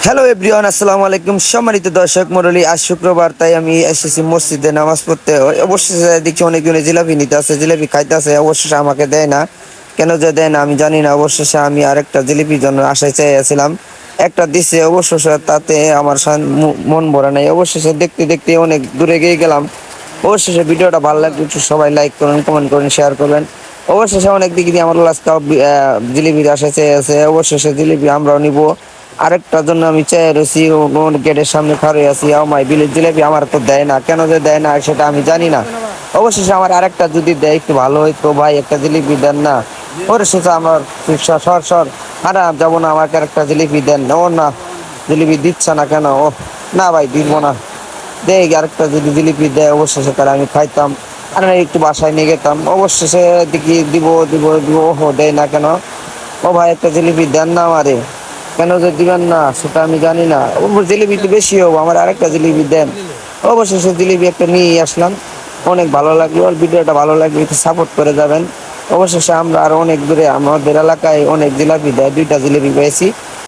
Hello everyone, আসসালামু আলাইকুম। সম্মানিত দর্শক মণ্ডলী, আজ শুক্রবার, তাই আমি এসেছি মসজিদে নামাজ পড়তে। অবশ্যই দেখছি অনেকজনে জিলাপি নিতে আছে, জিলাপি খাইতে আছে। অবশ্যই আমাকে দেয় না, কেন যে দেয় না আমি জানি না। অবশেষে আমি আরেকটা জিলিপির জন্য আশায় চেয়েছিলাম, একটা দিছে। অবশেষে তাতে আমার মন ভরে নাই। অবশেষে দেখতে দেখতে অনেক দূরে গিয়ে গেলাম। অবশেষে ভিডিওটা ভালো লাগলে একটু সবাই লাইক করুন, কমেন্ট করুন, শেয়ার করবেন। অবশেষে অনেক দিকে দিয়ে আমার লাস্টটাও জিলিপির আশায় চেয়েছে। অবশেষে জিলিপি আমরাও নিব। আরেকটার জন্য আমি চেয়ে রয়েছি, গেটের সামনে খাড়িয়ে আছি। আমায় বিলের জিলাপি আমার তো দেয় না, কেন যে দেয় না সেটা আমি জানি না। অবশেষে আমার আরেকটা যদি দেয় একটু ভালো হইতো। ভাই, একটা জিলিপি দেন না। ওরে শেষে আমার সর সর, আরে যাবো না, আমাকে একটা জিলিপি দেন। ও না, জিলিপি দিচ্ছে না কেন? ও না ভাই, দিব না। দেখ আরেকটা যদি জিলিপি দেয় অবশেষে তাহলে আমি খাইতাম, আর না একটু বাসায় নিয়ে যেতাম। অবশেষে দেখি দিব দিব দিব, ওহো দেয় না কেন? ও ভাই, একটা জিলিপি দেন না আমারে, কেন যে দিবেন না সেটা আমি জানি না। ও জিলিপি তো বেশি হবো, আমার আরেকটা জিলিপি দেন। অবশেষে জিলিপি একটা নিয়ে আসলাম। অনেক ভালো লাগলো। আর ভিডিওটা ভালো লাগলে একটু সাপোর্ট করে যাবেন। অবশেষে আমরা আর অনেক দূরে, আমাদের এলাকায় অনেক জিলাপি দেয়, 2টা জিলিপি পেয়েছি।